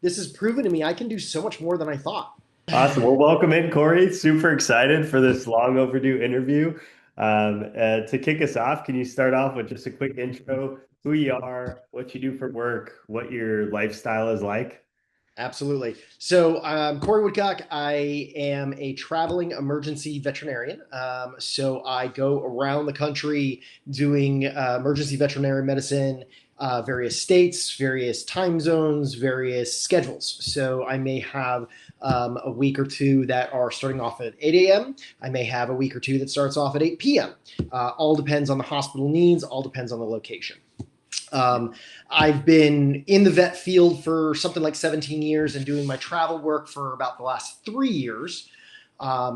this has proven to me I can do so much more than I thought. Awesome. Well, welcome in, Corey. Super excited for this long overdue interview. To kick us off, can you start off with just a quick intro, who you are, what you do for work, what your lifestyle is like? Absolutely. So, Corey Woodcock. I am a traveling emergency veterinarian. So, I go around the country doing emergency veterinary medicine, various states, various time zones, various schedules. So, I may have a week or two that are starting off at 8 a.m. I may have a week or two that starts off at 8 p.m. All depends on the hospital needs, all depends on the location. Um, I've been in the vet field for something like 17 years and doing my travel work for about the last 3 years.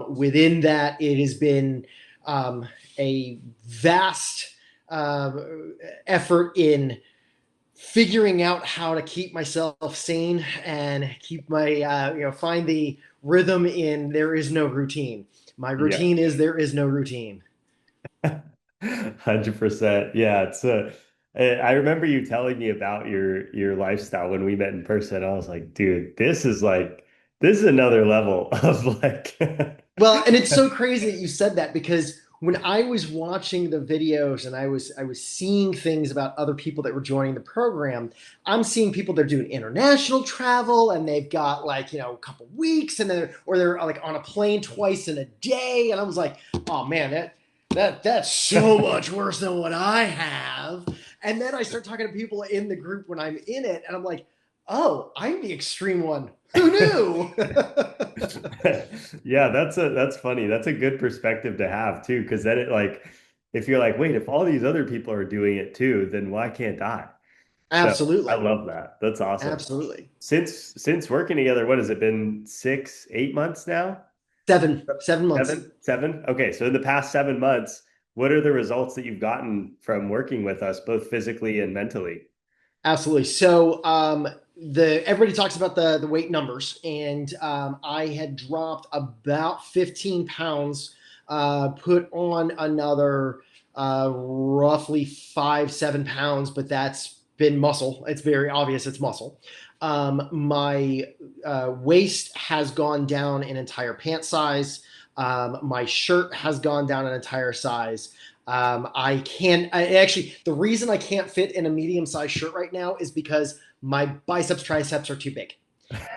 Within that, it has been a vast uh, effort in figuring out how to keep myself sane and keep my, find the rhythm in there is no routine. My Yeah. routine is there is no routine. 100%. Yeah, I remember you telling me about your lifestyle when we met in person. I was like, dude, this is another level of like Well, and it's so crazy that you said that because when I was watching the videos and I was seeing things about other people that were joining the program, I'm seeing people that are doing international travel and they've got like, a couple weeks and they're like on a plane twice in a day. And I was like, oh man, that's so much worse than what I have. And then I start talking to people in the group when I'm in it, and I'm like, oh, I'm the extreme one. Who knew? Yeah, that's funny. That's a good perspective to have too, because then it like if you're like, wait, if all these other people are doing it too, then why can't I? So I Absolutely. love that. That's awesome. Absolutely. Since working together, what has it been? 6, 8 months now? 7 months. Seven? Okay, so in the past 7 months, what are the results that you've gotten from working with us, both physically and mentally? Absolutely. So the everybody talks about the weight numbers, and I had dropped about 15 pounds, put on another roughly 5, 7 pounds, but that's been muscle. It's very obvious it's muscle. My waist has gone down an entire pant size. My shirt has gone down an entire size. The reason I can't fit in a medium sized shirt right now is because my biceps, triceps are too big.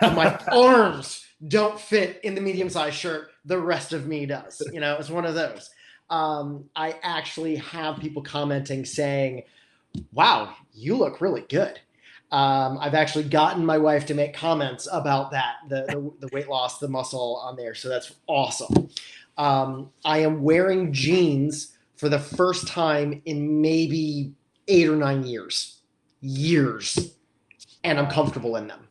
My arms don't fit in the medium sized shirt. The rest of me does. It's one of those. I actually have people commenting saying, wow, you look really good. I've actually gotten my wife to make comments about that, the weight loss, the muscle on there. So that's awesome. I am wearing jeans for the first time in maybe 8 or 9 years. Years. And I'm Wow. comfortable in them.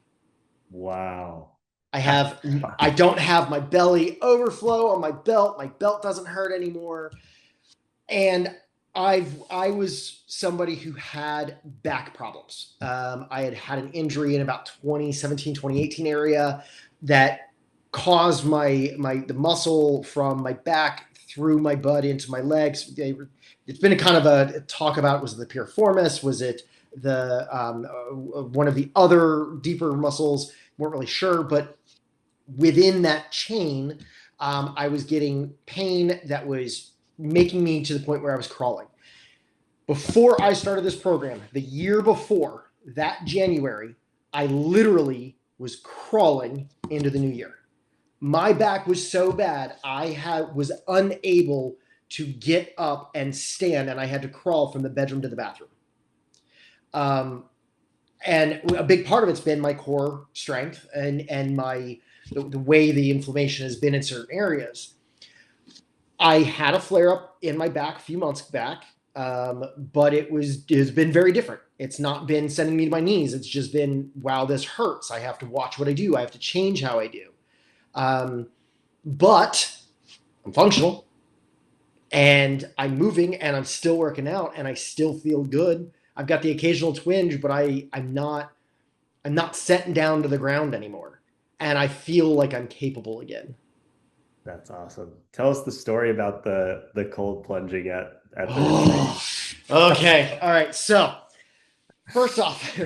Wow. I That's have I don't have my belly overflow on my belt. My belt doesn't hurt anymore. And I was somebody who had back problems. I had had an injury in about 2017, 2018 area that caused the muscle from my back through my butt into my legs. It's been a kind of a talk about, was it the piriformis? Was it the one of the other deeper muscles? Weren't really sure, but within that chain, I was getting pain that was making me to the point where I was crawling. Before I started this program, the year before that January, I literally was crawling into the new year. My back was so bad, was unable to get up and stand, and I had to crawl from the bedroom to the bathroom. Um, and a big part of it's been my core strength and the way the inflammation has been in certain areas. I had a flare up in my back a few months back, but it's been very different. It's not been sending me to my knees. It's just been, wow, this hurts. I have to watch what I do. I have to change how I do. Um, but I'm functional and I'm moving and I'm still working out and I still feel good. I've got the occasional twinge, but I'm not setting down to the ground anymore, and I feel like I'm capable again. that's awesome. Tell us the story about the cold plunging at the retreat. Oh, okay. All right. So, first off,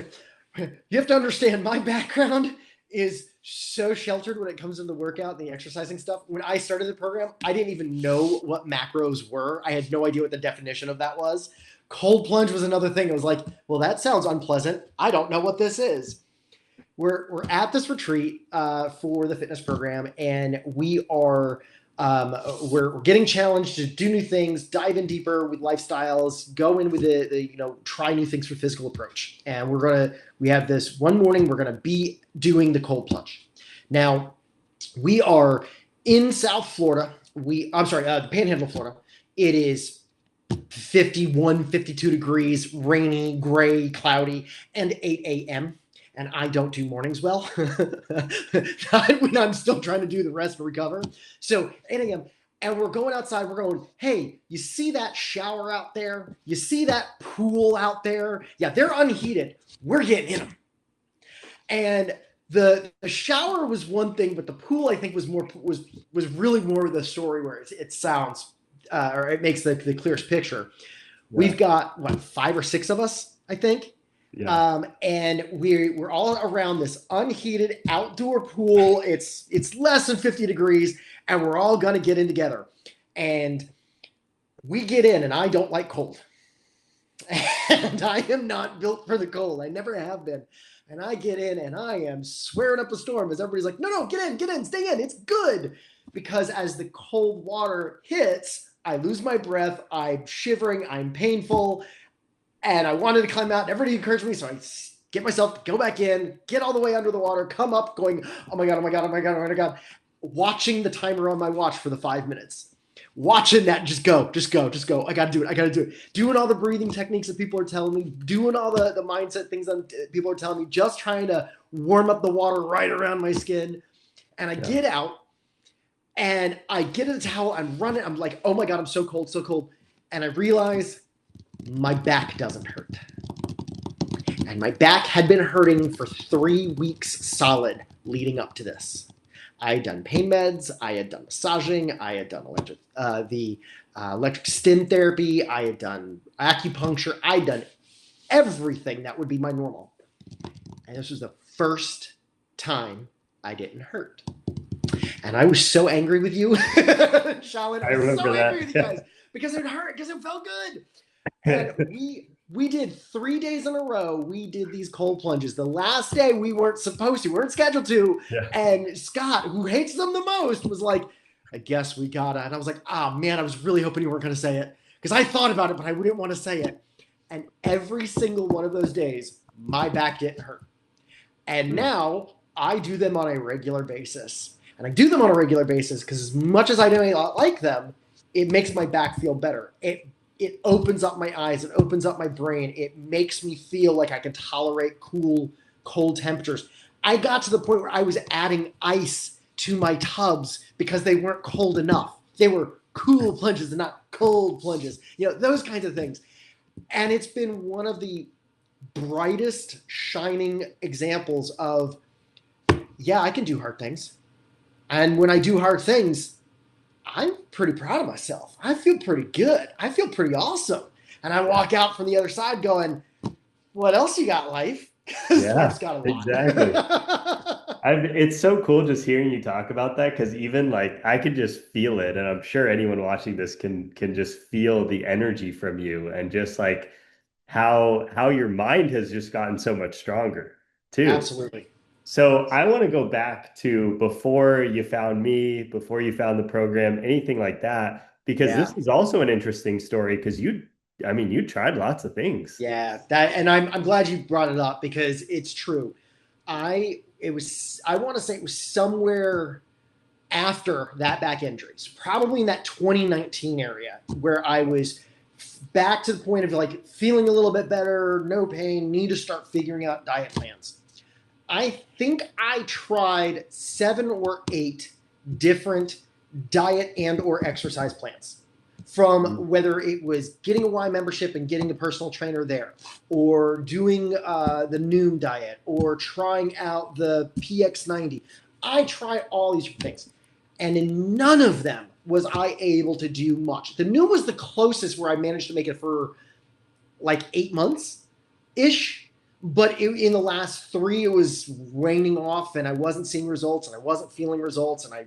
You have to understand my background is so sheltered when it comes to the workout and the exercising stuff. When I started the program, I didn't even know what macros were. I had no idea what the definition of that was. Cold plunge was another thing. It was like, well, that sounds unpleasant. I don't know what this is. We're at this retreat for the fitness program, and we're getting challenged to do new things, dive in deeper with lifestyles, go in with the try new things for physical approach. And we have this one morning, we're gonna be doing the cold plunge. Now, we are in South Florida. The Panhandle of Florida. It is 51, 52 degrees, rainy, gray, cloudy, and 8 a.m. And I don't do mornings well. Not when I'm still trying to do the rest and recover. So 8 a.m. And we're going outside. We're going, hey, you see that shower out there? You see that pool out there? Yeah, they're unheated. We're getting in them. And the shower was one thing, but the pool I think was really more the story where it sounds or it makes the clearest picture. Yeah. We've got 5 or 6 of us, I think. Yeah. And we're all around this unheated outdoor pool. It's less than 50 degrees, and we're all gonna get in together. And we get in, and I don't like cold. And I am not built for the cold. I never have been. And I get in, and I am swearing up a storm as everybody's like, no, get in, stay in. It's good. Because as the cold water hits, I lose my breath. I'm shivering. I'm painful. And I wanted to climb out, and everybody encouraged me, so I get myself to go back in, get all the way under the water, come up going, oh my God, watching the timer on my watch for the 5 minutes. Watching that just go. I got to do it. Doing all the breathing techniques that people are telling me, doing all the mindset things that people are telling me, just trying to warm up the water right around my skin. And I get out, and I get in the towel, I'm running, I'm like, oh my God, I'm so cold. And I realize my back doesn't hurt. And my back had been hurting for 3 weeks solid leading up to this. I had done pain meds, I had done massaging, I had done electric stim therapy, I had done acupuncture, I had done everything that would be my normal. And this was the first time I didn't hurt. And I was so angry with you, Shaolin. I was so angry with you guys because it hurt, because it felt good. And we did 3 days in a row. We did these cold plunges. The last day we weren't scheduled to. Yeah. And Scott, who hates them the most, was like, I guess we gotta. And I was like, oh man, I was really hoping you weren't gonna say it. Because I thought about it, but I didn't want to say it. And every single one of those days, my back didn't hurt. And now I do them on a regular basis. And I do them on a regular basis because as much as I don't like them, it makes my back feel better. It opens up my eyes. It opens up my brain. It makes me feel like I can tolerate cold temperatures. I got to the point where I was adding ice to my tubs because they weren't cold enough. They were cool plunges and not cold plunges. Those kinds of things. And it's been one of the brightest shining examples of, yeah, I can do hard things. And when I do hard things, I'm pretty proud of myself. I feel pretty good. I feel pretty awesome. And I walk out from the other side going, what else you got, life? Yeah, life's got a lot. Exactly. It's so cool just hearing you talk about that, because even like I could just feel it. And I'm sure anyone watching this can just feel the energy from you, and just like how your mind has just gotten so much stronger too. Absolutely. So I want to go back to before you found me, before you found the program, anything like that, because this is also an interesting story, because you tried lots of things. Yeah, and I'm glad you brought it up, because it's true. I want to say it was somewhere after that back injuries, probably in that 2019 area, where I was back to the point of like feeling a little bit better, no pain, need to start figuring out diet plans. I think I tried 7 or 8 different diet and or exercise plans, from whether it was getting a Y membership and getting a personal trainer there, or doing the Noom diet, or trying out the PX90. I tried all these things, and in none of them was I able to do much. The Noom was the closest where I managed to make it for like 8 months-ish. But in the last 3, it was raining off, and I wasn't seeing results, and I wasn't feeling results, and I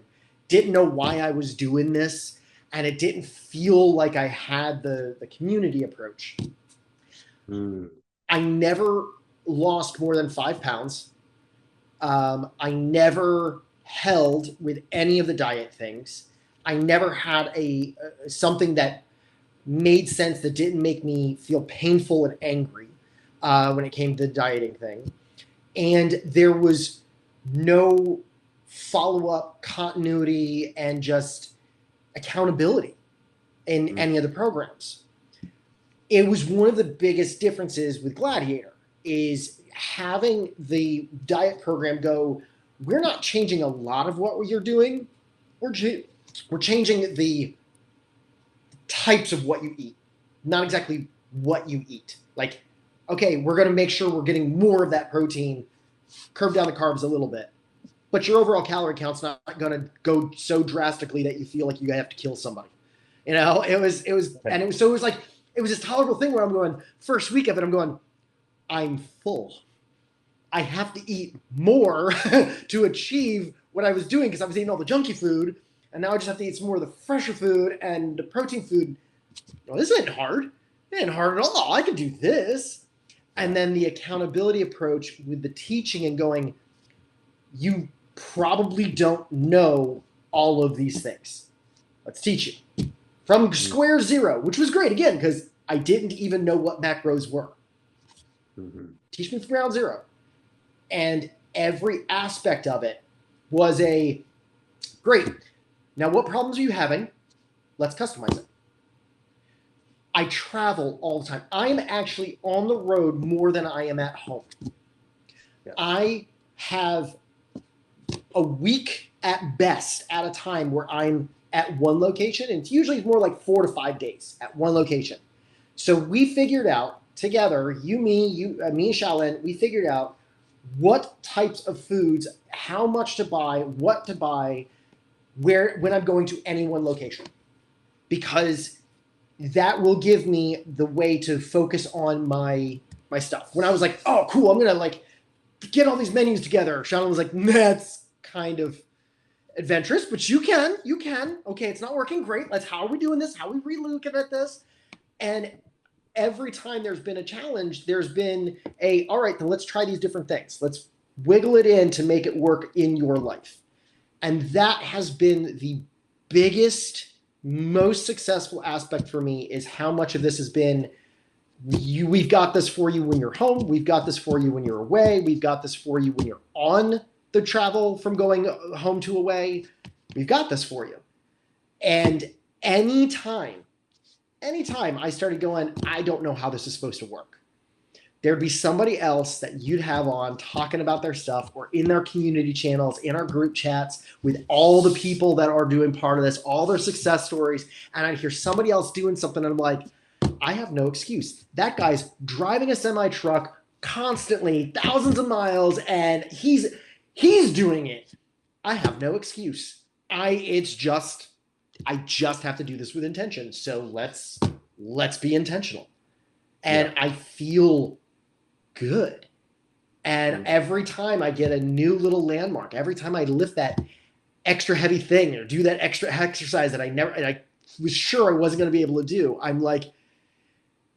didn't know why I was doing this, and it didn't feel like I had the community approach. Mm. I never lost more than 5 pounds. I never held with any of the diet things. I never had something that made sense that didn't make me feel painful and angry when it came to the dieting thing. And there was no follow-up continuity and just accountability in Mm. any of the programs. It was one of the biggest differences with Gladiator is having the diet program go, we're not changing a lot of what you're doing. We're changing the types of what you eat, not exactly what you eat. Like, okay, we're going to make sure we're getting more of that protein, curb down the carbs a little bit, but your overall calorie count's not going to go so drastically that you feel like you have to kill somebody. And it was like, it was this tolerable thing where I'm going, first week of it, I'm going, I'm full. I have to eat more to achieve what I was doing because I was eating all the junky food. And now I just have to eat some more of the fresher food and the protein food. Oh, this isn't hard. It ain't hard at all. I can do this. And then the accountability approach with the teaching and going, you probably don't know all of these things. Let's teach you from square zero, which was great again because I didn't even know what macros were. Mm-hmm. Teach me from ground zero. And every aspect of it was a great. Now, what problems are you having? Let's customize it. I travel all the time. I'm actually on the road more than I am at home. Yeah. I have a week at best at a time where I'm at one location, and it's usually more like 4 to 5 days at one location. So we figured out together, me and Shaolin, we figured out what types of foods, how much to buy, what to buy, when I'm going to any one location, because that will give me the way to focus on my stuff. When I was like, oh, cool, I'm gonna like get all these menus together, Shannon was like, that's kind of adventurous, but you can. Okay, it's not working great. How are we doing this? How are we looking at this? And every time there's been a challenge, there's been all right, then let's try these different things. Let's wiggle it in to make it work in your life. And that has been the biggest, most successful aspect for me is how much of this has been, we've got this for you when you're home. We've got this for you when you're away. We've got this for you when you're on the travel from going home to away. We've got this for you. And anytime I started going, I don't know how this is supposed to work, there'd be somebody else that you'd have on talking about their stuff or in their community channels, in our group chats with all the people that are doing part of this, all their success stories. And I'd hear somebody else doing something. And I'm like, I have no excuse. That guy's driving a semi truck constantly, thousands of miles, and he's doing it. I have no excuse. I just have to do this with intention. So let's be intentional. And I feel good. And every time I get a new little landmark, every time I lift that extra heavy thing or do that extra exercise that I was sure I wasn't going to be able to do, I'm like,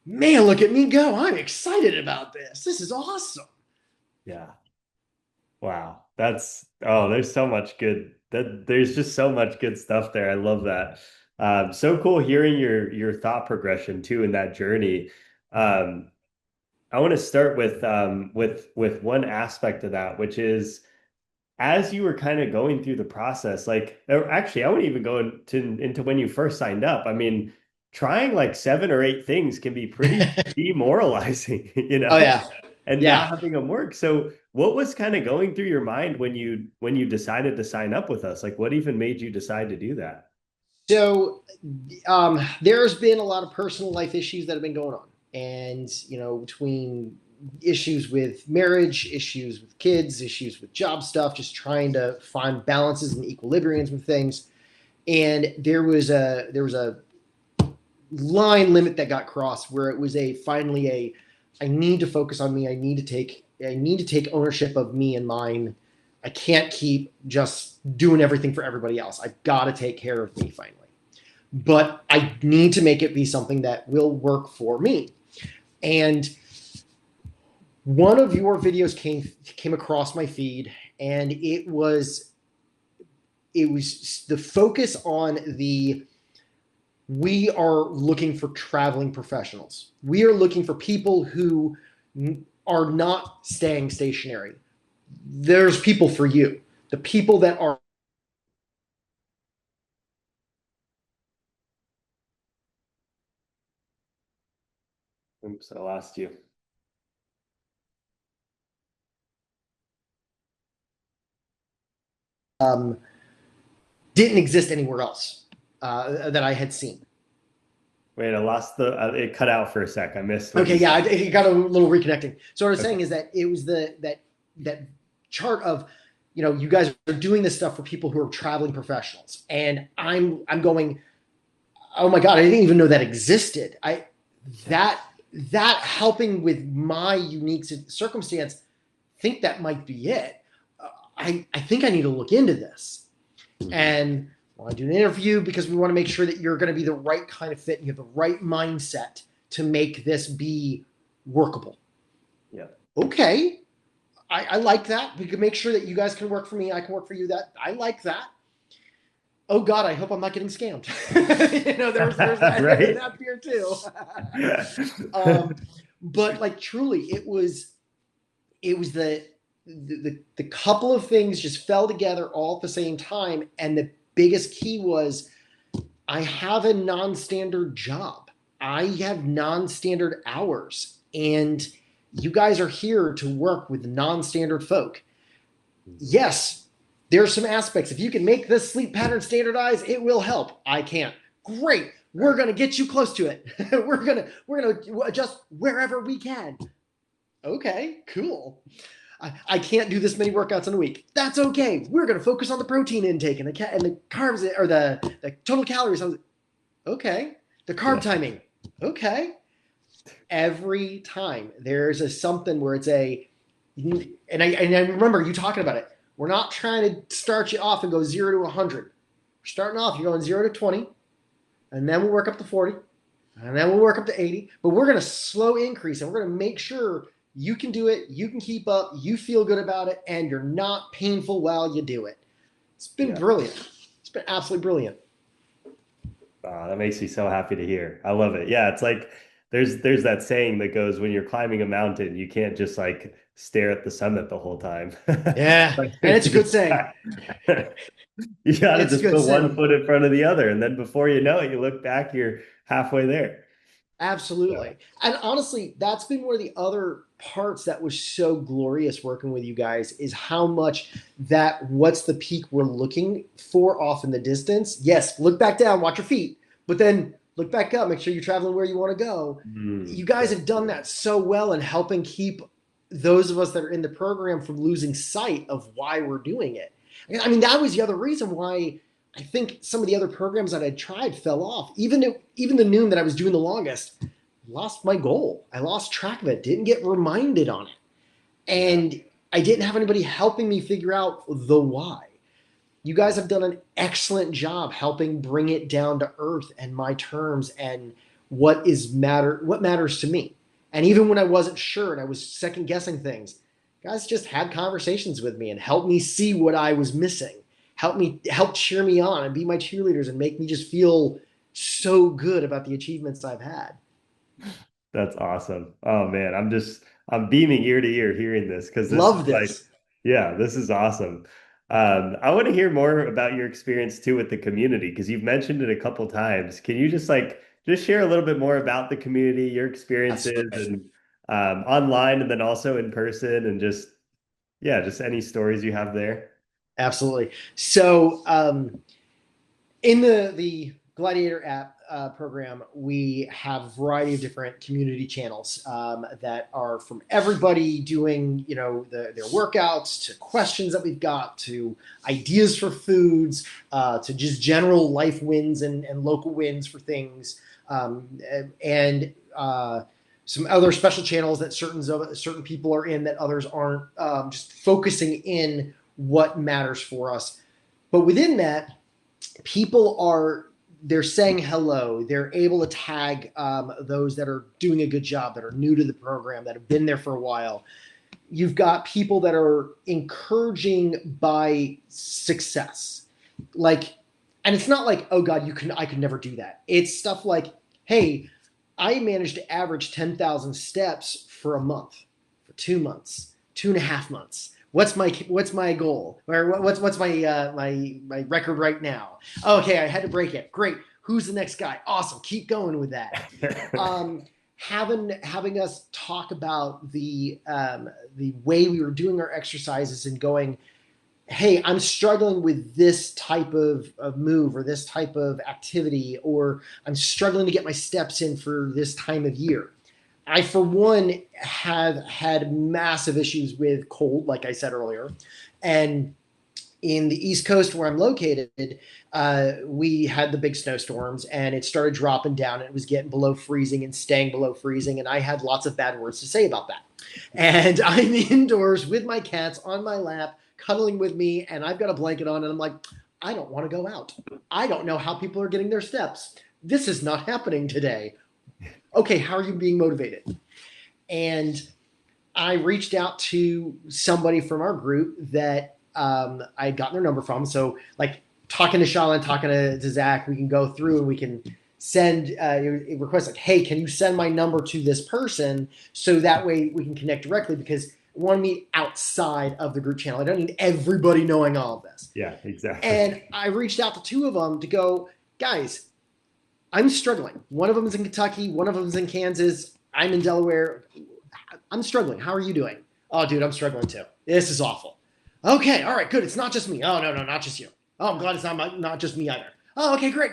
man, look at me go. I'm excited about this. This is awesome. Yeah. Wow. There's so much there's just so much good stuff there. I love that. So cool hearing your thought progression too in that journey. I want to start with one aspect of that, which is as you were kind of going through the process, or actually, I wouldn't even go into when you first signed up. I mean, trying like 7 or 8 things can be pretty demoralizing, Oh yeah. and Yeah. not having them work. So, what was kind of going through your mind when you decided to sign up with us? Like, what even made you decide to do that? So there's been a lot of personal life issues that have been going on. And, between issues with marriage, issues with kids, issues with job stuff, just trying to find balances and equilibriums with things. And there was a line limit that got crossed where it was finally a I need to focus on me. I need to take ownership of me and mine. I can't keep just doing everything for everybody else. I've got to take care of me finally. But I need to make it be something that will work for me. And one of your videos came across my feed, and it was the focus on the we are looking for traveling professionals. We are looking for people who are not staying stationary. There's people for you. The people that are Oops, I lost you. um, didn't exist anywhere else that I had seen. Wait, I lost it cut out for a sec. I missed what Okay, you yeah, said. it got a little reconnecting. So what I was saying Okay. is that it was that chart of, you guys are doing this stuff for people who are traveling professionals, and I'm going, oh my god, I didn't even know that existed. Yeah. That that helping with my unique circumstance, think that might be it. I think I need to look into this. Mhm. And I want to do an interview because we want to make sure that you're going to be the right kind of fit and you have the right mindset to make this be workable. Yeah. Okay, I like that. We can make sure that you guys can work for me. I can work for you. That I like that. Oh God, I hope I'm not getting scammed. There's Right? that fear too. um, but like truly, it was the couple of things just fell together all at the same time, and the biggest key was I have a non-standard job. I have non-standard hours, and you guys are here to work with non-standard folk. Mhm. Yes, there are some aspects. If you can make this sleep pattern standardized, it will help. I can't. Great. We're gonna get you close to it. we're gonna adjust wherever we can. Okay, cool. I can't do this many workouts in a week. That's okay. We're going to focus on the protein intake and the carbs or the total calories. I was like, okay. The carb Yeah. timing. Okay. Every time there's a something where it's and I remember you talking about it. We're not trying to start you off and go 0 to 100. We're starting off, you're going 0 to 20, and then we'll work up to 40, and then we'll work up to 80. But we're going to slow increase, and we're going to make sure you can do it, you can keep up, you feel good about it, and you're not painful while you do it. It's been Yeah. brilliant. It's been absolutely brilliant. That makes me so happy to hear. I love it. Yeah, it's like there's that saying that goes when you're climbing a mountain, you can't just like stare at the summit the whole time. Yeah, Like, and it's a you good just saying. you got to It's a just good put one saying. foot in front of the other, and then before you know it, you look back, you're halfway there. Yeah. Absolutely. And honestly, that's been one of the other parts that was so glorious working with you guys is how much that what's the peak we're looking for off in the distance. Yes, look back down, watch your feet, but then look back up, make sure you're traveling where you want to go. You guys That's have done true. that so well in helping keep those of us that are in the program from losing sight of why we're doing it. I mean, that was the other reason why I think some of the other programs that I tried fell off. Even the noon that I was doing the longest, lost my goal. I lost track of it. Didn't get reminded on it, Yeah. and I didn't have anybody helping me figure out the why. You guys have done an excellent job helping bring it down to earth and my terms and what matters to me. And even when I wasn't sure and I was second guessing things, guys just had conversations with me and helped me see what I was missing. Help cheer me on and be my cheerleaders and make me just feel so good about the achievements I've had. That's awesome. Oh man, I'm beaming ear to ear hearing this because this is Love like, this. yeah, this is awesome. I want to hear more about your experience too with the community because you've mentioned it a couple times. Can you just share a little bit more about the community, your experiences, and online, and then also in person, and just yeah, just any stories you have there. Absolutely. So in the Gladiator app program, we have a variety of different community channels that are from everybody doing, their workouts to questions that we've got to ideas for foods to just general life wins and local wins for things. And some other special channels that certain people are in that others aren't, just focusing in what matters for us. But within that, they're saying hello. They're able to tag those that are doing a good job, that are new to the program, that have been there for a while. You've got people that are encouraging by success. Like, and it's not like, oh God, I could never do that. It's stuff like, hey, I managed to average 10,000 steps for a month, for 2 months, 2.5 months. What's my goal? Or what's my record right now? Okay, I had to break it. Great. Who's the next guy? Awesome. Keep going with that. Having us talk about the way we were doing our exercises and going, hey, I'm struggling with this type of move or this type of activity, or I'm struggling to get my steps in for this time of year. I, for one, have had massive issues with cold, like I said earlier. And in the East Coast where I'm located, we had the big snowstorms, and it started dropping down, and it was getting below freezing and staying below freezing. And I had lots of bad words to say about that. And I'm indoors with my cats on my lap, cuddling with me, and I've got a blanket on, and I'm like, I don't want to go out. I don't know how people are getting their steps. This is not happening today. Okay, how are you being motivated? And I reached out to somebody from our group that I had gotten their number from. So, like, talking to Shalin, talking to Zach, we can go through and we can send a request like, hey, can you send my number to this person, so that way we can connect directly, because I want to meet outside of the group channel. I don't need everybody knowing all of this. Yeah, exactly. And I reached out to 2 of them to go, guys, I'm struggling. One of them is in Kentucky. One of them is in Kansas. I'm in Delaware. I'm struggling. How are you doing? Oh, dude, I'm struggling too. This is awful. Okay, all right, good. It's not just me. Oh, no, not just you. Oh, I'm glad it's not just me either. Oh, okay, great.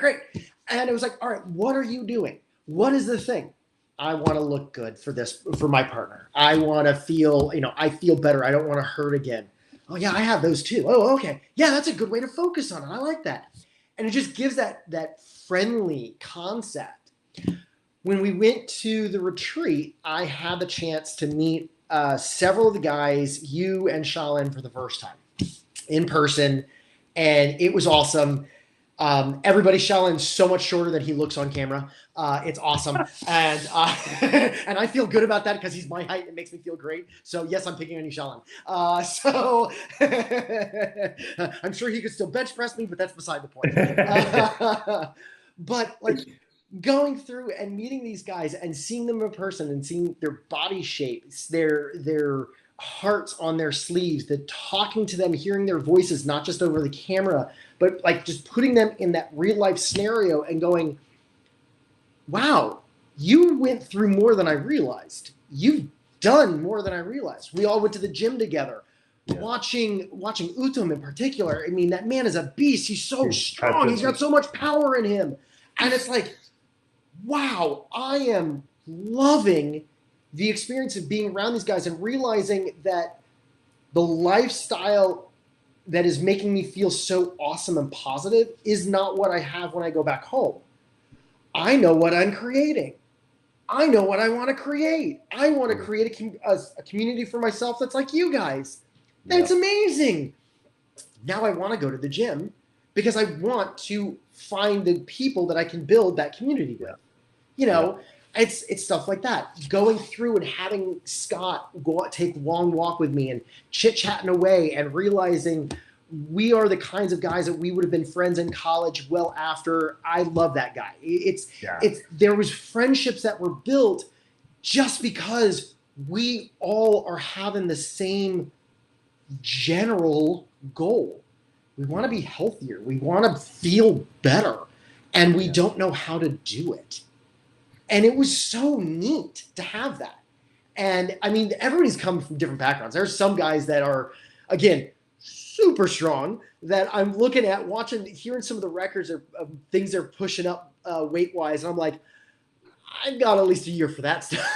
And it was like, all right, what are you doing? What is the thing? I want to look good for my partner. I want to feel, I feel better. I don't want to hurt again. Oh yeah, I have those too. Oh, okay. Yeah, that's a good way to focus on it. I like that. And it just gives that friendly concept. When we went to the retreat, I had the chance to meet several of the guys, you and Shalin, for the first time in person. And it was awesome. Everybody, Shalin's so much shorter than he looks on camera. It's awesome. And and I feel good about that because he's my height. It makes me feel great. So yes, I'm picking on you, Shalin. So I'm sure he could still bench press me, but that's beside the point. But like going through and meeting these guys and seeing them in person and seeing their body shapes, their hearts on their sleeves, the talking to them, hearing their voices, not just over the camera, but like just putting them in that real life scenario and going, wow, you went through more than I realized. You've done more than I realized. We all went to the gym together. Yeah. Watching Uttam in particular, I mean, that man is a beast. He's so strong. He's got so much power in him. And it's like, wow, I am loving the experience of being around these guys and realizing that the lifestyle that is making me feel so awesome and positive is not what I have when I go back home. I know what I'm creating. I know what I want to create. I want to create a community for myself that's like you guys. That's amazing. Now I want to go to the gym because I want to find the people that I can build that community with. It's stuff like that. Going through and having Scott take a long walk with me and chit-chatting away and realizing we are the kinds of guys that we would have been friends in college well after. I love that guy. There was friendships that were built just because we all are having the same general goal. We want to be healthier. We want to feel better. And we don't know how to do it. And it was so neat to have that. And I mean, everybody's come from different backgrounds. There's some guys that are, again, super strong that I'm looking at, hearing some of the records of things they're pushing up weight-wise. And I'm like, I've got at least a year for that stuff.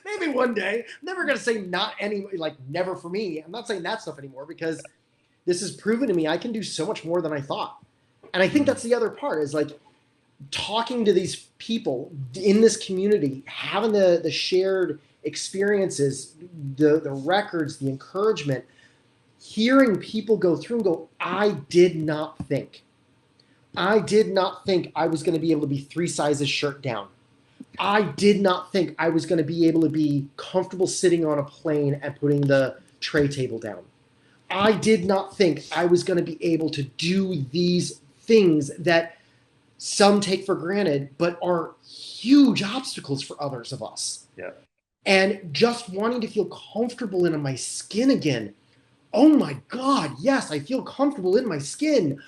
Maybe one day. I'm never going to say never for me. I'm not saying that stuff anymore because this has proven to me I can do so much more than I thought. And I think that's the other part is like, talking to these people in this community, having the shared experiences, the records, the encouragement, hearing people go through and go, I did not think I was going to be able to be 3 sizes shirt down. I did not think I was going to be able to be comfortable sitting on a plane and putting the tray table down. I did not think I was going to be able to do these things that some take for granted, but are huge obstacles for others of us. Yeah. And just wanting to feel comfortable in my skin again. Oh my God, yes, I feel comfortable in my skin.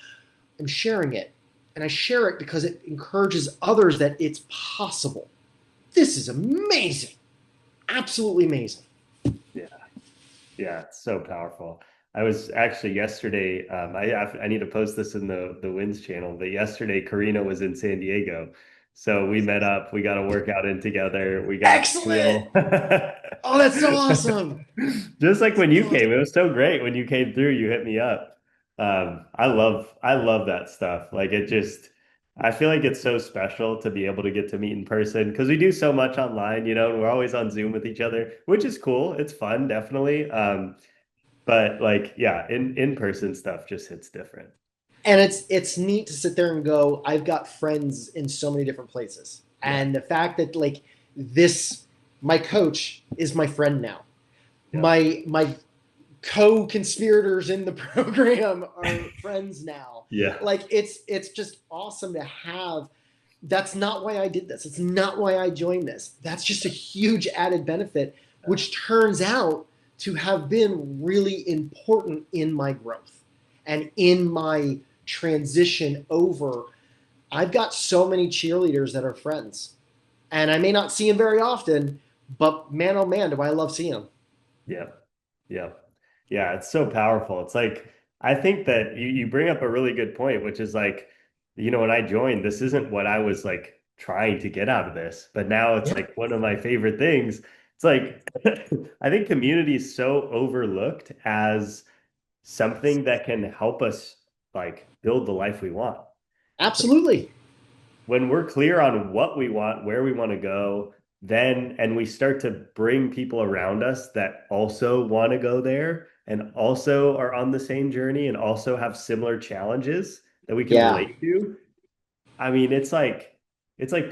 I'm sharing it. And I share it because it encourages others that it's possible. This is amazing. Absolutely amazing. Yeah. Yeah, it's so powerful. I was actually yesterday, I need to post this in the Wins channel, but yesterday Karina was in San Diego. So we met up, we got a workout in together, we got Excellent. real. Oh, that's so awesome. Just like when So you awesome. came, it was so great when you came through, you hit me up. I love that stuff. Like it just, I feel like it's so special to be able to get to meet in person because we do so much online, and we're always on Zoom with each other, which is cool. It's fun, definitely. But like, yeah, in person stuff just hits different. And it's neat to sit there and go, I've got friends in so many different places. Yeah, And the fact that like this my coach is my friend now. yeah, My co-conspirators in the program are friends now. yeah, Like it's just awesome to have. That's not why I did this. It's not why I joined this. That's just a huge added benefit, which turns out to have been really important in my growth and in my transition over. I've got so many cheerleaders that are friends, and I may not see them very often, but man, oh man, do I love seeing them. yeah, yeah, yeah. It's so powerful. It's like I think that you bring up a really good point, which is like, when I joined, this isn't what I was like trying to get out of this, but now it's Yeah, like one of my favorite things. It's like I think community is so overlooked as something that can help us like build the life we want. absolutely. When we're clear on what we want, where we want to go, then and we start to bring people around us that also want to go there and also are on the same journey and also have similar challenges that we can Yeah. relate to. I mean, it's like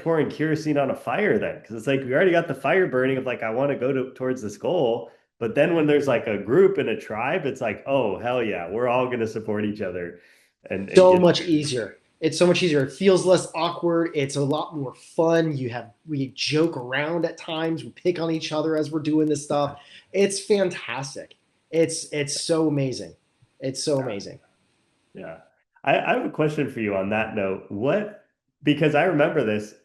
pouring kerosene on a fire then because it's like we already got the fire burning of like I want to go towards this goal. But then when there's like a group and a tribe, it's like, oh hell yeah, we're all going to support each other and So get much there. easier. It's so much easier. It feels less awkward. It's a lot more fun. We joke around at times. We pick on each other as we're doing this Yeah. stuff. It's fantastic. It's so amazing. It's so amazing. Yeah. I have a question for you on that note. Because I remember this,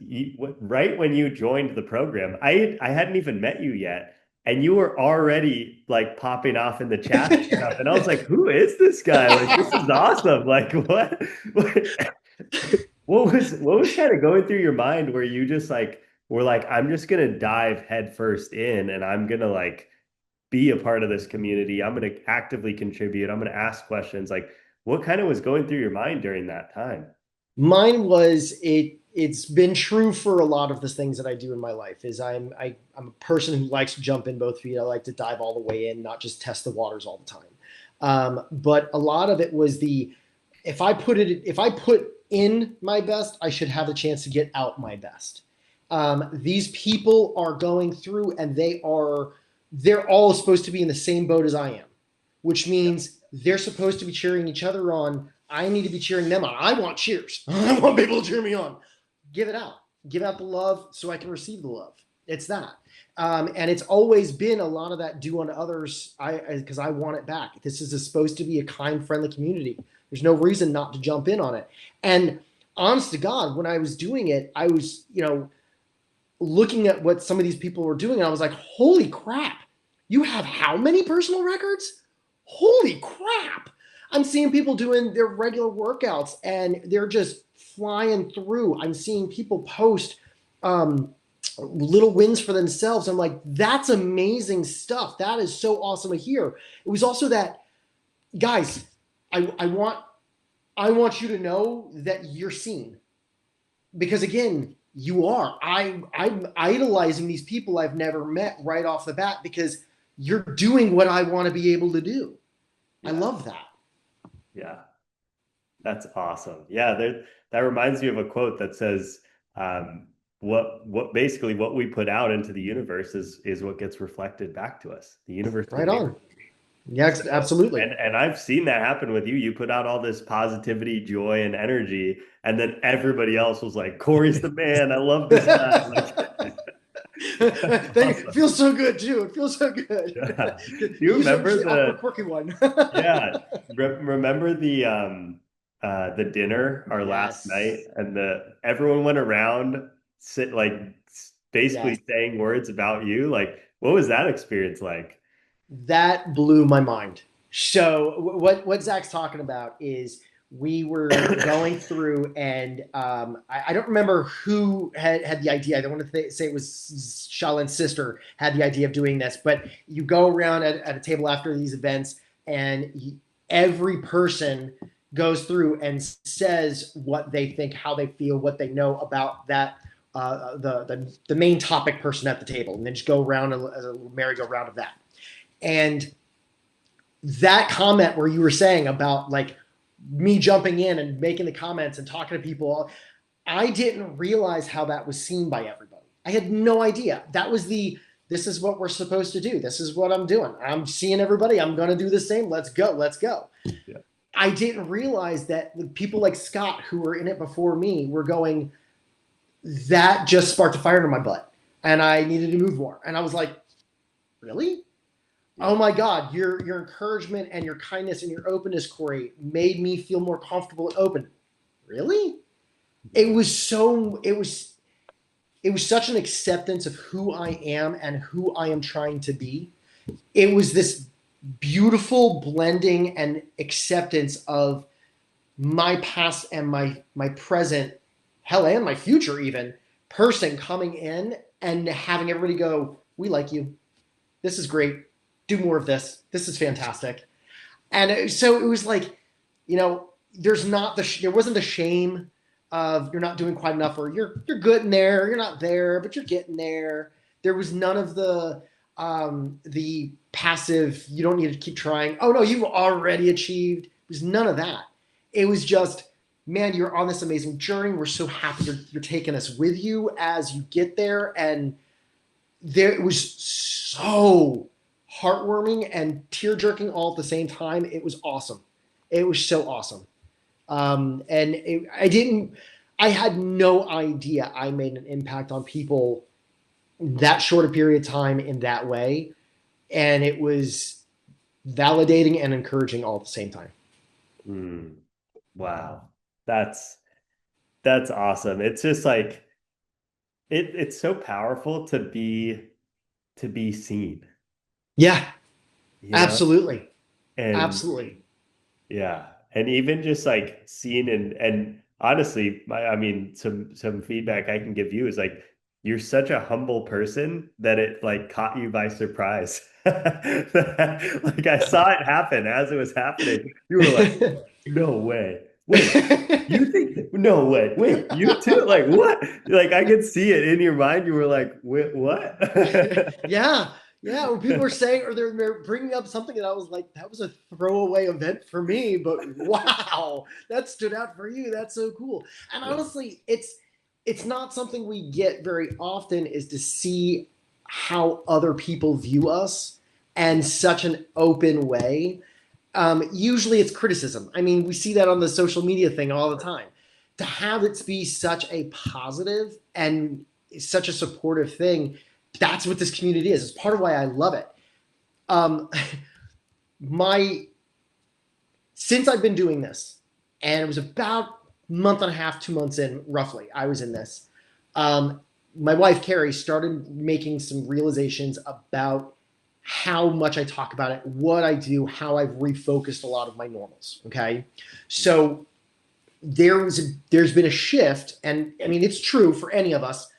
right when you joined the program, I hadn't even met you yet, and you were already like popping off in the chat and stuff. And I was like, who is this guy? Like, this is awesome. Like, what, what was kind of going through your mind where you just like were like, I'm just gonna dive headfirst in and I'm gonna like be a part of this community. I'm going to actively contribute. I'm going to ask questions. Like, what kind of was going through your mind during that time? Mine was it's been true for a lot of the things that I do in my life is I'm a person who likes to jump in both feet. I like to dive all the way in, not just test the waters all the time. But a lot of it was if I put in my best, I should have the chance to get out my best. These people are going through and they're all supposed to be in the same boat as I am, which means they're supposed to be cheering each other on. I need to be cheering them on. I want cheers. I want people to cheer me on. Give it out. Give out the love so I can receive the love. It's that. And it's always been a lot of that do unto others because I want it back. This is supposed to be a kind, friendly community. There's no reason not to jump in on it. And honest to God, when I was doing it, I was, looking at what some of these people were doing, and I was like, holy crap, you have how many personal records? Holy crap. I'm seeing people doing their regular workouts and they're just flying through. I'm seeing people post little wins for themselves. I'm like, that's amazing stuff. That is so awesome to hear. It was also that, guys, I want you to know that you're seen. because again, I'm idolizing these people I've never met right off the bat because you're doing what I want to be able to do. I Yeah. love that. Yeah. That's awesome. Yeah, that reminds me of a quote that says, what basically what we put out into the universe is what gets reflected back to us. The universe will Right mirror. on. Yeah, So, absolutely. and I've seen that happen with you. You put out all this positivity, joy, and energy, and then everybody else was like, "Corey's the man. I love this guy." Like, Thank you. It awesome. feels so good too. It feels so good. Yeah. Do you Usually I'm just remember the awkward, quirky one. yeah, remember the dinner our last night Yes. and the everyone went around Yes. basically saying words about you. Like, what was that experience like? That blew my mind. So what Zach's talking about is we were going through, and I don't remember who had the idea. I don't want to say it was Shalin's sister had the idea of doing this, but you go around at a table after these events, and every person goes through and says what they think, how they feel, what they know about that the main topic person at the table, and then just go around as a merry-go-round of that. And that comment where you were saying about like me jumping in and making the comments and talking to people, I didn't realize how that was seen by everybody. I had no idea. That was this is what we're supposed to do. This is what I'm doing. I'm seeing everybody. I'm going to do the same. Let's go. Let's go. Yeah. I didn't realize that the people like Scott who were in it before me were going, that just sparked a fire in my butt. And I needed to move more. And I was like, really? Yeah. Oh my God, your encouragement and your kindness and your openness, Corey, made me feel more comfortable and open. Really? It was such an acceptance of who I am and who I am trying to be. It was this beautiful blending and acceptance of my past and my present, hell, and my future even, person coming in and having everybody go, we like you. This is great. Do more of this. This is fantastic. And so it was like, there wasn't the shame of you're not doing quite enough, or you're good in there, you're not there, but you're getting there. There was none of the passive, you don't need to keep trying. Oh no, you've already achieved. It was none of that. It was just, man, you're on this amazing journey. We're so happy you're taking us with you as you get there. And it was so heartwarming and tear jerking all at the same time. It was awesome. It was so awesome. I had no idea I made an impact on people that short a period of time in that way. And it was validating and encouraging all at the same time. Mm, wow. That's that's awesome. It's just like it's so powerful to be seen, Yeah, you know? absolutely. And Absolutely. yeah, and even just like seeing and honestly, I mean, some feedback I can give you is like you're such a humble person that it like caught you by surprise. Like I saw it happen as it was happening. You were like, "No way. Wait, you think no way. Wait, you too? Like what?" Like I could see it in your mind. You were like, "Wait, what?" Yeah, yeah. When people were saying, or they're bringing up something that I was like, that was a throwaway event for me, but wow, that stood out for you. That's so cool. And Yeah. honestly, it's not something we get very often, is to see how other people view us and Yeah. such an open way. Usually it's criticism. I mean, we see that on the social media thing all the time. To have it be such a positive and such a supportive thing, that's what this community is. It's part of why I love it. Um, my Since I've been doing this, and it was about a month and a half, 2 months in, roughly, I was in this. My wife Carrie started making some realizations about how much I talk about it, what I do, how I've refocused a lot of my normals. Okay, so there's been a shift, and I mean it's true for any of us.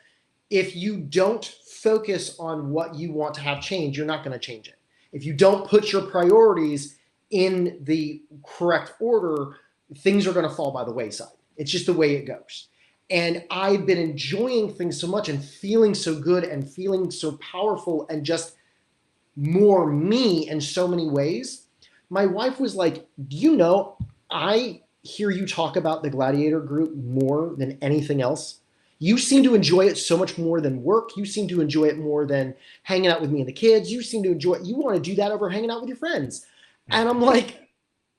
If you don't focus on what you want to have change, you're not going to change it. If you don't put your priorities in the correct order, things are going to fall by the wayside. It's just the way it goes. And I've been enjoying things so much and feeling so good and feeling so powerful and just more me in so many ways. My wife was like, "Do you know, I hear you talk about the Gladiator group more than anything else. You seem to enjoy it so much more than work. You seem to enjoy it more than hanging out with me and the kids. You seem to enjoy it. You want to do that over hanging out with your friends." And I'm like,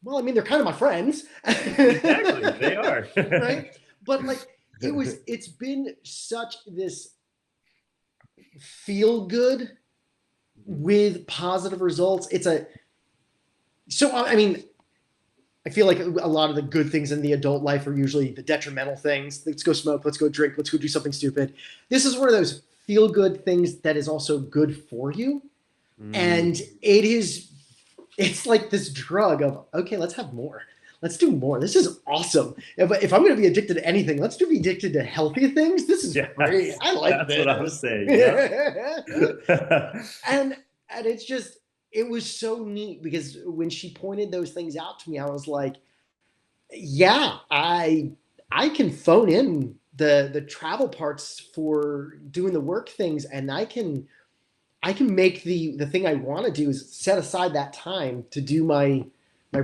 well, I mean, they're kind of my friends. Exactly, they are. Right? But like, it's been such this feel good with positive results. I mean, I feel like a lot of the good things in the adult life are usually the detrimental things. Let's go smoke, let's go drink, let's go do something stupid. This is one of those feel good things that is also good for you. And it's like this drug of, okay, let's have more. Let's do more. This is awesome. If I'm going to be addicted to anything, let's be addicted to healthy things. This is Yes, great. I like that's what I'm this. saying. Yeah. and it's just, it was so neat because when she pointed those things out to me, I was like, yeah, I can phone in the travel parts for doing the work things, and I can make the thing I want to do is set aside that time to do my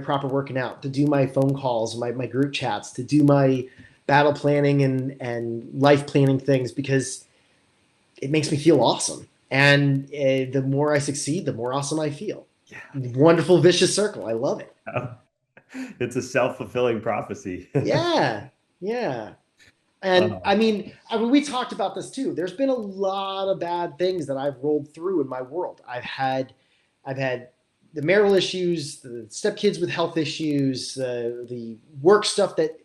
proper working out, to do my phone calls, my group chats, to do my battle planning and life planning things because it makes me feel awesome. And the more I succeed, the more awesome I feel. Wonderful vicious circle. I love it. Yeah. It's a self-fulfilling prophecy. Yeah, yeah. And Uh, I mean, we talked about this too. There's been a lot of bad things that I've rolled through in my world. I've had the marital issues, the stepkids with health issues, the work stuff that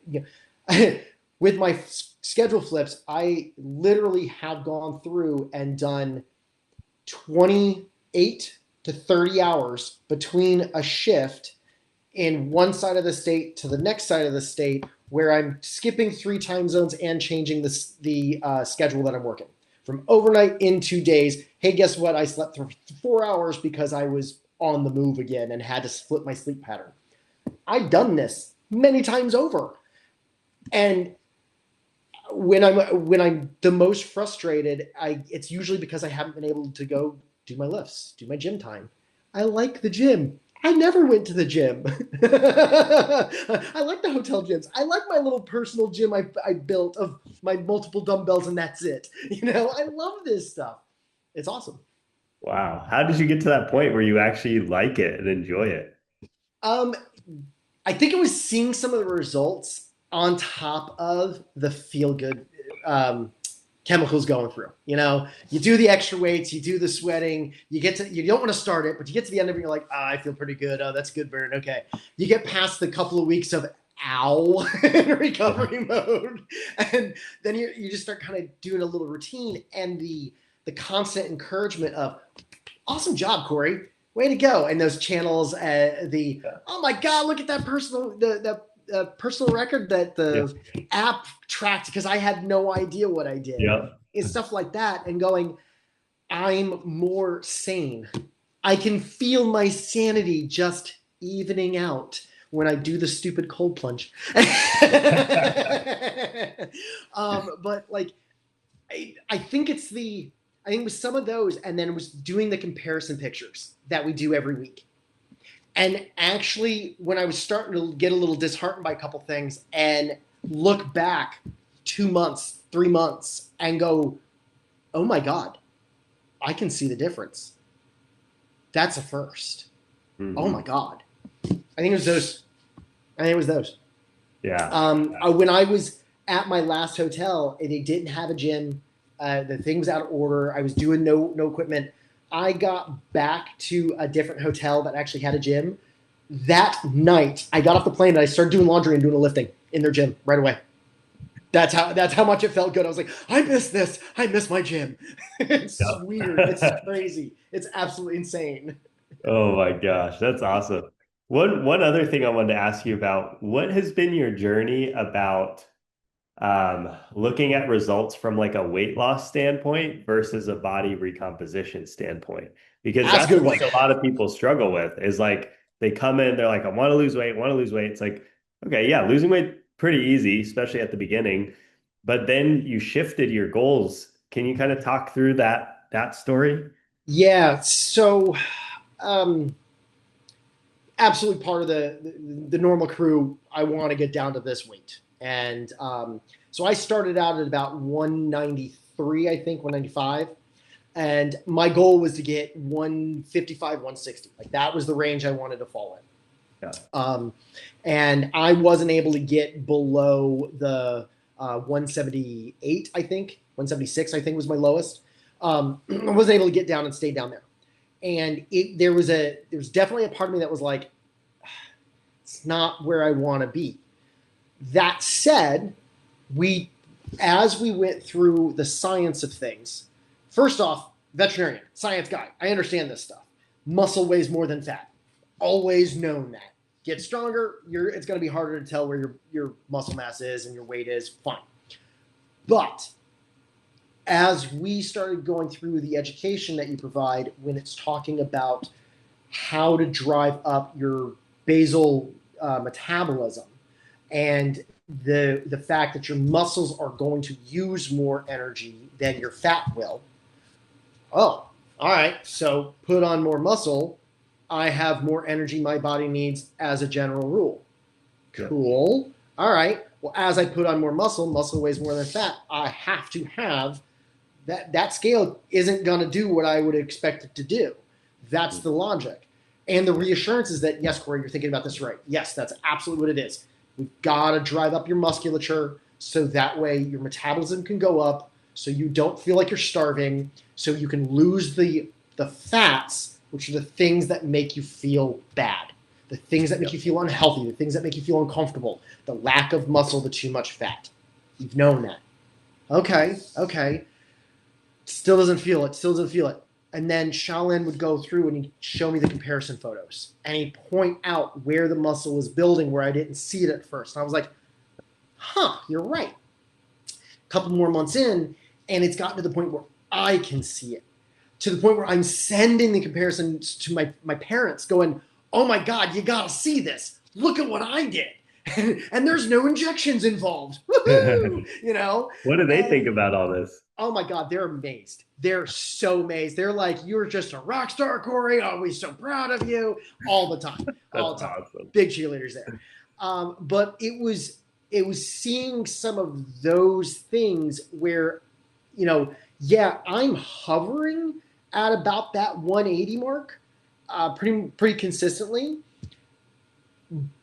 with my schedule flips, I literally have gone through and done 28 to 30 hours between a shift in one side of the state to the next side of the state where I'm skipping 3 time zones and changing the schedule that I'm working from overnight in 2 days. Hey, guess what? I slept for 4 hours because I was on the move again and had to split my sleep pattern. I've done this many times over. And when I'm the most frustrated, it's usually because I haven't been able to go do my lifts, do my gym time. I like the gym. I never went to the gym. I like the hotel gyms. I like my little personal gym I built of my multiple dumbbells, and that's it. I love this stuff. It's awesome. wow. How did you get to that point where you actually like it and enjoy it? Um, I think it was seeing some of the results on top of the feel good um, chemicals going through. You do the extra weights, you do the sweating, you don't want to start it, but you get to the end of it, you're like, I feel pretty good. Oh, that's good burn. Okay. You get past the couple of weeks of ow in recovery mode. And then you just start kind of doing a little routine and the constant encouragement of awesome job, Corey. Way to go. And those channels, oh my God, look at that personal record that Yeah. the app tracked because I had no idea what I did. Yeah. It's stuff like that. And going, I'm more sane. I can feel my sanity just evening out when I do the stupid cold plunge. But like, I think I think it was some of those, and then it was doing the comparison pictures that we do every week. And actually, when I was starting to get a little disheartened by a couple things and look back 2 months, 3 months, and go, oh my God, I can see the difference. That's a first. Oh my God. I think it was those. I think it was those. Yeah. When I was at my last hotel, they didn't have a gym. The thing was out of order. I was doing no equipment. I got back to a different hotel that actually had a gym. That night, I got off the plane and I started doing laundry and doing a lifting in their gym right away. That's how much it felt good. I was like, I miss this. I miss my gym. It's weird. It's Yeah. crazy. It's absolutely insane. Oh my gosh, that's awesome. One other thing I wanted to ask you about, what has been your journey about looking at results from like a weight loss standpoint versus a body recomposition standpoint? Because That's a that's good what one. like a lot of people struggle with is like they come in, they're like, I want to lose weight, want to lose weight. It's like, okay, yeah, losing weight pretty easy, especially at the beginning. but then you shifted your goals. Can you kind of talk through that story? Yeah. So, um, absolutely part of the normal crew. I want to get down to this weight, and so I started out at about 193, I think 195, and my goal was to get 155, 160. Like that was the range I wanted to fall in. Yeah. And I wasn't able to get below the 178, I think 176, I think was my lowest. I wasn't able to get down and stay down there. And there was definitely a part of me that was like, it's not where I want to be. That said, as we went through the science of things, first off, veterinarian, science guy, I understand this stuff. Muscle weighs more than fat. Always known that. Get stronger, it's going to be harder to tell where your muscle mass is and your weight is. Fine. But as we started going through the education that you provide, when it's talking about how to drive up your basal metabolism and the fact that your muscles are going to use more energy than your fat will. Oh, all right. So put on more muscle. I have more energy my body needs as a general rule. Cool. All right. Well, as I put on more muscle, muscle weighs more than fat. I have to have that scale isn't going to do what I would expect it to do. That's the logic. And the reassurance is that, yes, Corey, you're thinking about this right. Yes, that's absolutely what it is. We've got to drive up your musculature so that way your metabolism can go up, so you don't feel like you're starving, so you can lose the fats, which are the things that make you feel bad, the things that make you feel unhealthy, the things that make you feel uncomfortable, the lack of muscle, the too much fat. You've known that. Okay. Still doesn't feel it. And then Shaolin would go through and he'd show me the comparison photos. And he'd point out where the muscle was building where I didn't see it at first. And I was like, you're right. A couple more months in, and it's gotten to the point where I can see it. To the point where I'm sending the comparisons to my parents going, oh my God, you got to see this. Look at what I did. And there's no injections involved. Woohoo! What do they think about all this? Oh my God, they're amazed. They're so amazed. They're like, you're just a rock star, Corey. Oh, we're so proud of you. All the time. All the time. Awesome. Big cheerleaders there. But it was seeing some of those things where, I'm hovering at about that 180 mark pretty consistently.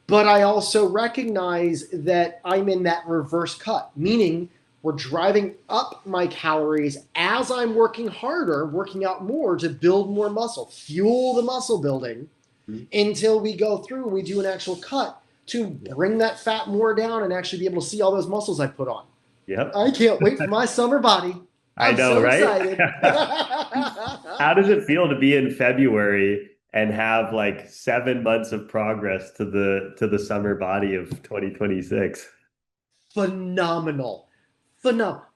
But I also recognize that I'm in that reverse cut, meaning we're driving up my calories as I'm working harder, working out more to build more muscle, fuel the muscle building until we go through and we do an actual cut to bring that fat more down and actually be able to see all those muscles I put on. Yep. I can't wait for my summer body. I know, right? Excited. How does it feel to be in February and have like 7 months of progress to the summer body of 2026? Phenomenal.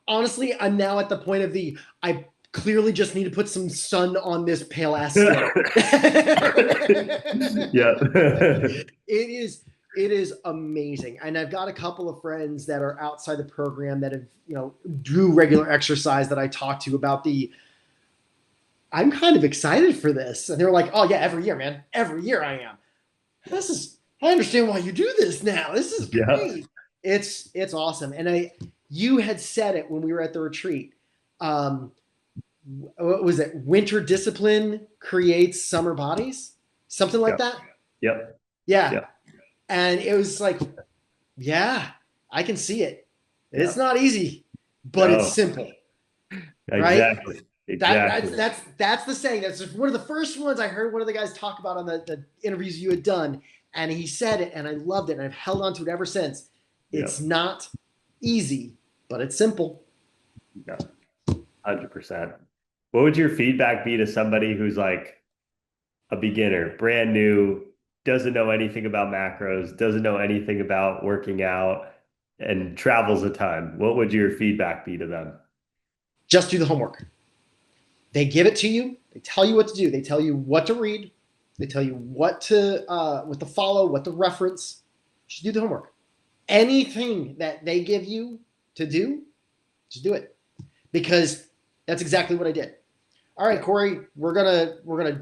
Honestly, I'm now at the point of I clearly just need to put some sun on this pale ass skin. Yeah. It is amazing. And I've got a couple of friends that are outside the program that have, do regular exercise that I talk to about I'm kind of excited for this. And they're like, oh yeah, every year, man. Every year I am. I understand why you do this now. This is great. Yeah. It's awesome. And you had said it when we were at the retreat. What was it? Winter discipline creates summer bodies? Something like that? Yep. Yeah. And it was like, yeah, I can see it. It's not easy, but it's simple. Exactly. Right? Exactly. That's the saying. That's one of the first ones I heard one of the guys talk about on the interviews you had done. And he said it, and I loved it, and I've held on to it ever since. It's not easy, but it's simple. Yeah, 100%. What would your feedback be to somebody who's like a beginner, brand new, doesn't know anything about macros, doesn't know anything about working out, and travels a ton? What would your feedback be to them? Just do the homework. They give it to you. They tell you what to do. They tell you what to read. They tell you what to follow, what to reference. Just do the homework. Anything that they give you to do, Just do it, because that's exactly what I did. All right, Corey, we're gonna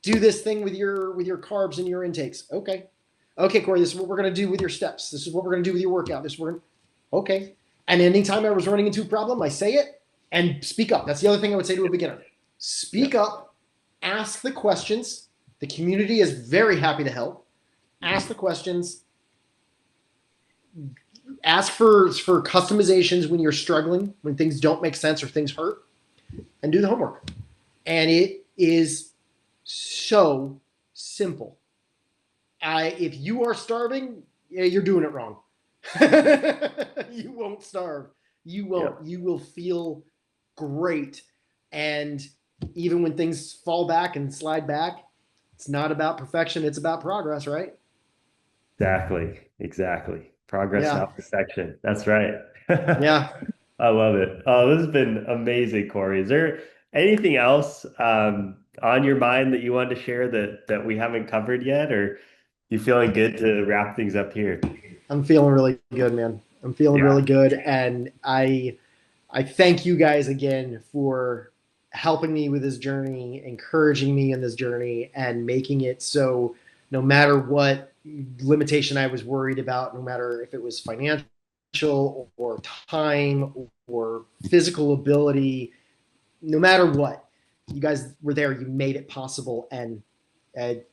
do this thing with your carbs and your intakes. Okay, Corey, this is what we're gonna do with your steps. This is what we're gonna do with your workout. This we're gonna okay. And anytime I was running into a problem, I say it and speak up. That's the other thing I would say to a beginner. Speak up, ask the questions. The community is very happy to help. Ask the questions. Ask for customizations when you're struggling, when things don't make sense or things hurt, and do the homework. And it is so simple. If you are starving, you're doing it wrong. You won't starve. You won't. Yep. You will feel great. And even when things fall back and slide back, it's not about perfection. It's about progress, right? Exactly. Progress, not perfection. That's right. Yeah. I love it. Oh, this has been amazing, Corey. Is there anything else on your mind that you wanted to share that we haven't covered yet, or you feeling good to wrap things up here? I'm feeling really good, man. I'm feeling really good, and I thank you guys again for helping me with this journey, encouraging me in this journey, and making it so no matter what limitation I was worried about, no matter if it was financial or time or physical ability, no matter what, you guys were there. You made it possible, and I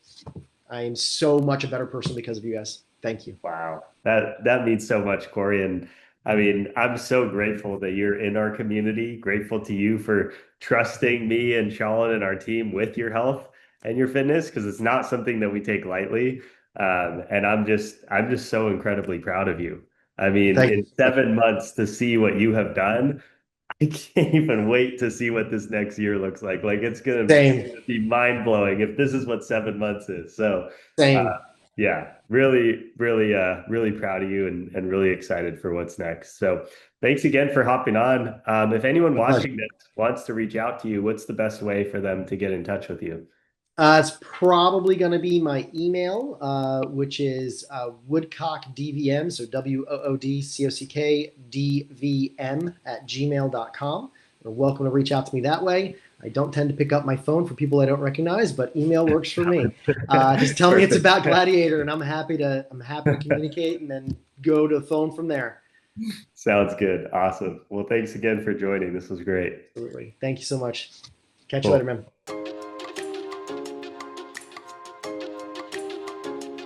am so much a better person because of you guys. Thank you. Wow. That means so much, Corey. And I mean, I'm so grateful that you're in our community, grateful to you for trusting me and Sean and our team with your health and your fitness, because it's not something that we take lightly. And I'm just so incredibly proud of you. I mean, in 7 months to see what you have done, I can't even wait to see what this next year looks like. Like, it's going to be mind blowing if this is what 7 months is. So, yeah, really, really, really proud of you and really excited for what's next. So thanks again for hopping on. If anyone watching this wants to reach out to you, what's the best way for them to get in touch with you? It's probably going to be my email, which is woodcockdvm, so WOODCOCKDVM at gmail.com. You're welcome to reach out to me that way. I don't tend to pick up my phone for people I don't recognize, but email works for me. Just tell me it's about Gladiator, and I'm happy to communicate and then go to the phone from there. Sounds good. Awesome. Well, thanks again for joining. This was great. Absolutely. Thank you so much. Catch you later, man.